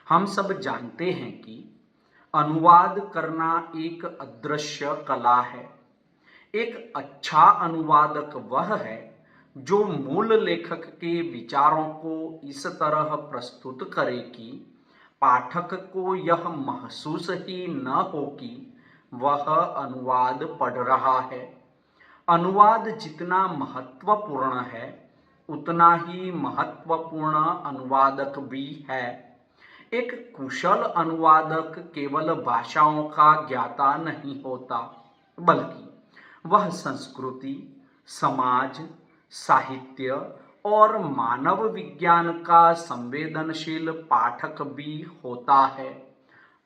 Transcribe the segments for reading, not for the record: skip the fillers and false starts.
हम सब जानते हैं कि अनुवाद करना एक अदृश्य कला है। एक अच्छा अनुवादक वह है जो मूल लेखक के विचारों को इस तरह प्रस्तुत करे कि पाठक को यह महसूस ही न हो कि वह अनुवाद पढ़ रहा है। अनुवाद जितना महत्वपूर्ण है, उतना ही महत्वपूर्ण अनुवादक भी है। एक कुशल अनुवादक केवल भाषाओं का ज्ञाता नहीं होता, बल्कि वह संस्कृति, समाज, साहित्य और मानव विज्ञान का संवेदनशील पाठक भी होता है।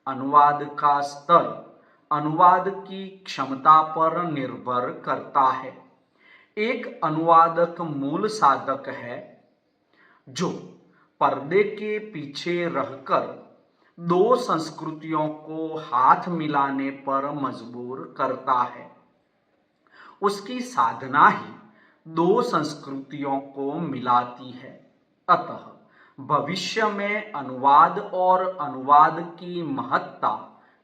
अनुवाद का स्तर अनुवाद की क्षमता पर निर्भर करता है। एक अनुवादक मूल साधक है जो पर्दे के पीछे रहकर दो संस्कृतियों को हाथ मिलाने पर मजबूर करता है। उसकी साधना ही दो संस्कृतियों को मिलाती है। अतः भविष्य में अनुवाद और अनुवाद की महत्ता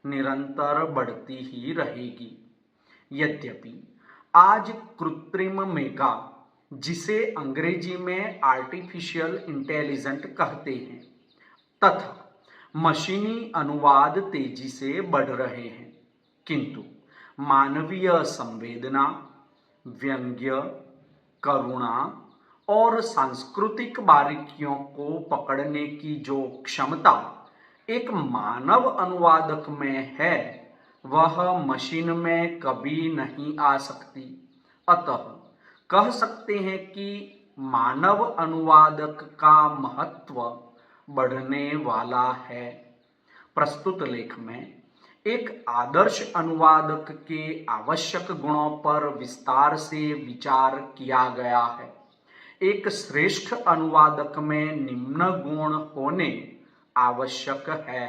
निरंतर बढ़ती ही रहेगी। यद्यपि आज कृत्रिम मेघा, जिसे अंग्रेजी में आर्टिफिशियल इंटेलिजेंट कहते हैं, तथा मशीनी अनुवाद तेजी से बढ़ रहे हैं, किंतु मानवीय संवेदना, व्यंग्य, करुणा और सांस्कृतिक बारीकियों को पकड़ने की जो क्षमता एक मानव अनुवादक में है, वह मशीन में कभी नहीं आ सकती। अतः कह सकते हैं कि मानव अनुवादक का महत्व बढ़ने वाला है। प्रस्तुत लेख में एक आदर्श अनुवादक के आवश्यक गुणों पर विस्तार से विचार किया गया है। एक श्रेष्ठ अनुवादक में निम्न गुण होने आवश्यक है।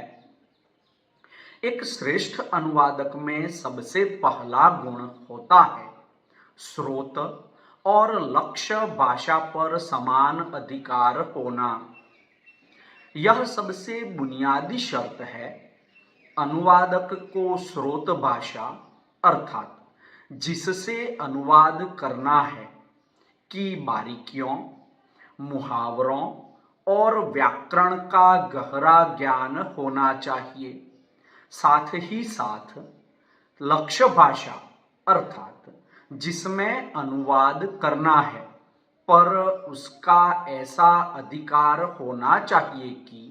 एक श्रेष्ठ अनुवादक में सबसे पहला गुण होता है स्रोत और लक्ष्य भाषा पर समान अधिकार होना। यह सबसे बुनियादी शर्त है। अनुवादक को स्रोत भाषा अर्थात जिससे अनुवाद करना है की बारीकियों, मुहावरों और व्याकरण का गहरा ज्ञान होना चाहिए। साथ ही साथ लक्ष्य भाषा अर्थात जिसमें अनुवाद करना है पर उसका ऐसा अधिकार होना चाहिए कि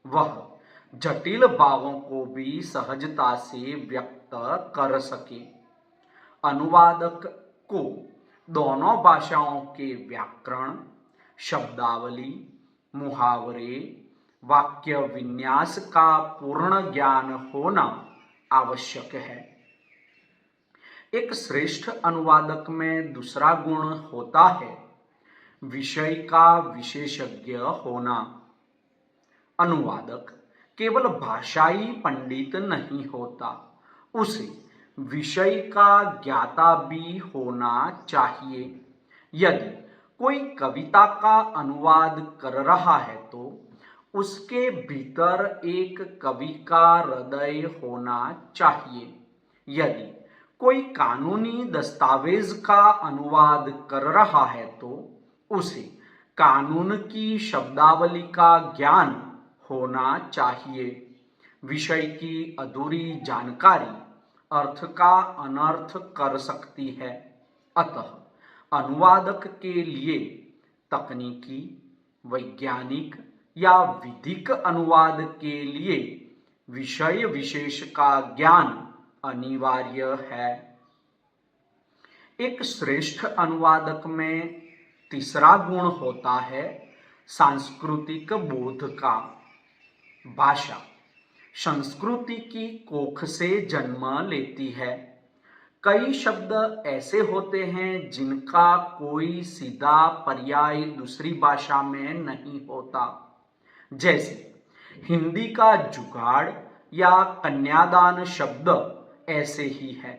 वह जटिल भावों को भी सहजता से व्यक्त कर सके। अनुवादक को दोनों भाषाओं के व्याकरण, शब्दावली, मुहावरे, वाक्य विन्यास का पूर्ण ज्ञान होना आवश्यक है। एक श्रेष्ठ अनुवादक में दूसरा गुण होता है विषय का विशेषज्ञ होना। अनुवादक केवल भाषाई पंडित नहीं होता, उसे विषय का ज्ञाता भी होना चाहिए। यदि कोई कविता का अनुवाद कर रहा है तो उसके भीतर एक कवि का हृदय होना चाहिए। यदि कोई कानूनी दस्तावेज का अनुवाद कर रहा है तो उसे कानून की शब्दावली का ज्ञान होना चाहिए। विषय की अधूरी जानकारी अर्थ का अनर्थ कर सकती है। अतः अनुवादक के लिए तकनीकी, वैज्ञानिक या विधिक अनुवाद के लिए विषय विशेष का ज्ञान अनिवार्य है। एक श्रेष्ठ अनुवादक में तीसरा गुण होता है सांस्कृतिक बोध का। भाषा संस्कृति की कोख से जन्म लेती है। कई शब्द ऐसे होते हैं जिनका कोई सीधा पर्याय दूसरी भाषा में नहीं होता, जैसे हिंदी का जुगाड़ या कन्यादान शब्द ऐसे ही है।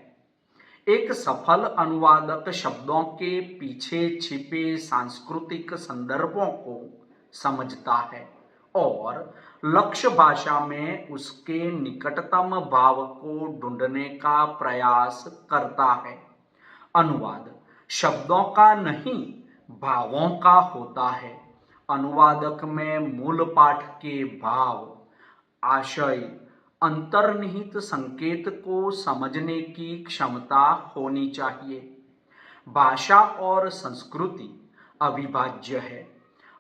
एक सफल अनुवादक शब्दों के पीछे छिपे सांस्कृतिक संदर्भों को समझता है और लक्ष्य भाषा में उसके निकटतम भाव को ढूंढने का प्रयास करता है। अनुवाद शब्दों का नहीं, भावों का होता है। अनुवादक में मूल पाठ के भाव, आशय, अंतर्निहित संकेत को समझने की क्षमता होनी चाहिए। भाषा और संस्कृति अविभाज्य है।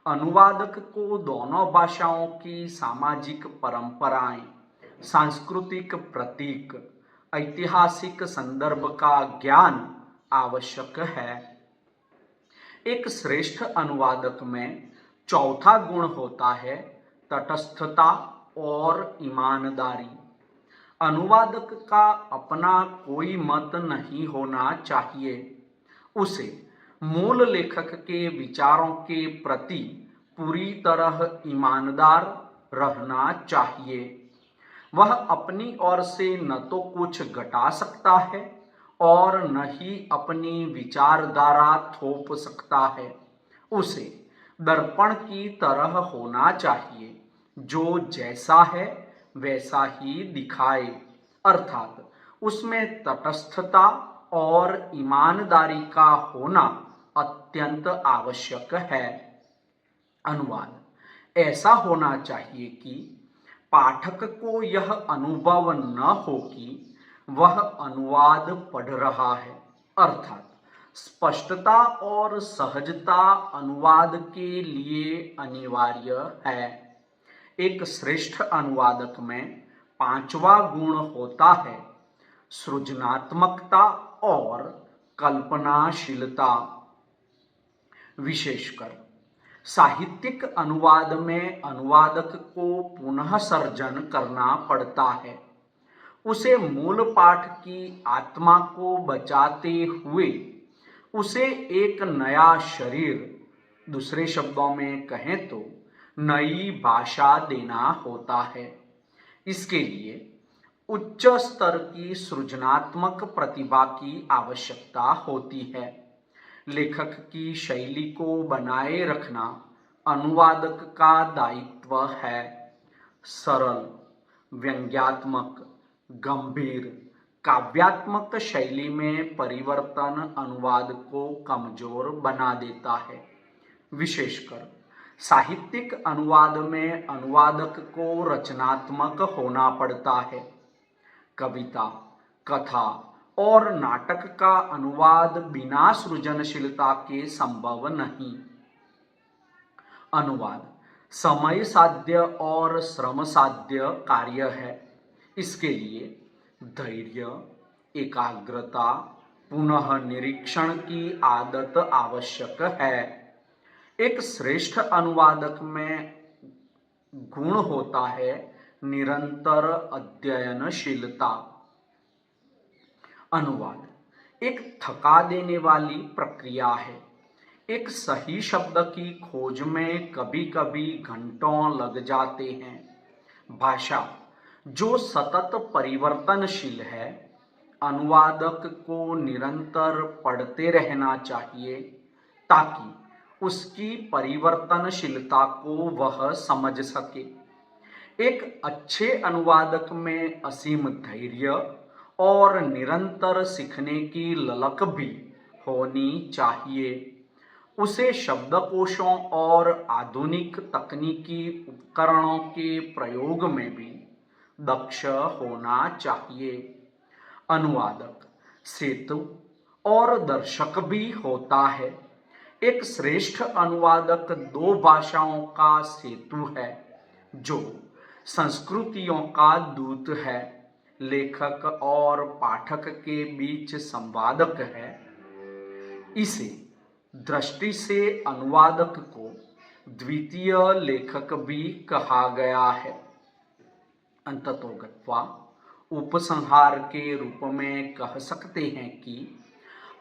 अनुवादक को दोनों भाषाओं की सामाजिक परंपराएं, सांस्कृतिक प्रतीक, ऐतिहासिक संदर्भ का ज्ञान आवश्यक है। एक श्रेष्ठ अनुवादक में चौथा गुण होता है तटस्थता और ईमानदारी। अनुवादक का अपना कोई मत नहीं होना चाहिए। उसे मूल लेखक के विचारों के प्रति पूरी तरह ईमानदार रहना चाहिए। वह अपनी ओर से न तो कुछ घटा सकता है और न ही अपनी विचारधारा थोप सकता है। उसे दर्पण की तरह होना चाहिए, जो जैसा है वैसा ही दिखाए, अर्थात उसमें तटस्थता और ईमानदारी का होना अत्यंत आवश्यक है। अनुवाद ऐसा होना चाहिए कि पाठक को यह अनुभव न हो कि वह अनुवाद पढ़ रहा है, अर्थात स्पष्टता और सहजता अनुवाद के लिए अनिवार्य है। एक श्रेष्ठ अनुवादक में पांचवा गुण होता है सृजनात्मकता और कल्पनाशीलता। विशेषकर साहित्यिक अनुवाद में अनुवादक को पुनः सर्जन करना पड़ता है। उसे मूल पाठ की आत्मा को बचाते हुए उसे एक नया शरीर, दूसरे शब्दों में कहें तो नई भाषा देना होता है। इसके लिए उच्च स्तर की सृजनात्मक प्रतिभा की आवश्यकता होती है। लेखक की शैली को बनाए रखना अनुवादक का दायित्व है। सरल, व्यंग्यात्मक, गंभीर, काव्यात्मक शैली में परिवर्तन अनुवाद को कमजोर बना देता है। विशेषकर साहित्यिक अनुवाद में अनुवादक को रचनात्मक होना पड़ता है। कविता, कथा और नाटक का अनुवाद बिना सृजनशीलता के संभव नहीं। अनुवाद समय साध्य और श्रम साध्य कार्य है। इसके लिए धैर्य, एकाग्रता, पुनः निरीक्षण की आदत आवश्यक है। एक श्रेष्ठ अनुवादक में गुण होता है निरंतर अध्ययनशीलता। अनुवाद एक थका देने वाली प्रक्रिया है। एक सही शब्द की खोज में कभी कभी घंटों लग जाते हैं। भाषा जो सतत परिवर्तनशील है, अनुवादक को निरंतर पढ़ते रहना चाहिए ताकि उसकी परिवर्तनशीलता को वह समझ सके। एक अच्छे अनुवादक में असीम धैर्य और निरंतर सीखने की ललक भी होनी चाहिए। उसे शब्दकोशों और आधुनिक तकनीकी उपकरणों के प्रयोग में भी दक्ष होना चाहिए। अनुवादक सेतु और दर्शक भी होता है। एक श्रेष्ठ अनुवादक दो भाषाओं का सेतु है, जो संस्कृतियों का दूत है, लेखक और पाठक के बीच संवादक है। इसे दृष्टि से अनुवादक को द्वितीय लेखक भी कहा गया है। अंततोगत्वा उपसंहार के रूप में कह सकते हैं कि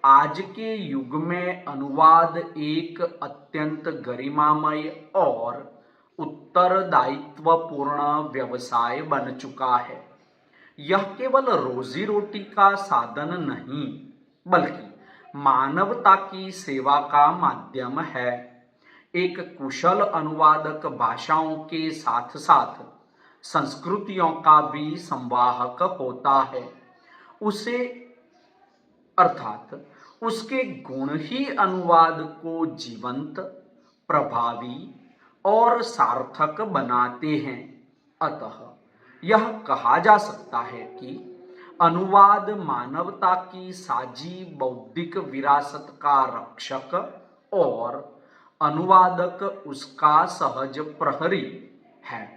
आज के युग में अनुवाद एक अत्यंत गरिमामय और उत्तरदायित्वपूर्ण व्यवसाय बन चुका है। यह केवल रोजी रोटी का साधन नहीं, बल्कि मानवता की सेवा का माध्यम है। एक कुशल अनुवादक भाषाओं के साथ साथ संस्कृतियों का भी संवाहक होता है। उसे अर्थात उसके गुण ही अनुवाद को जीवंत, प्रभावी और सार्थक बनाते हैं। अतः यह कहा जा सकता है कि अनुवाद मानवता की साझी बौद्धिक विरासत का रक्षक और अनुवादक उसका सहज प्रहरी है।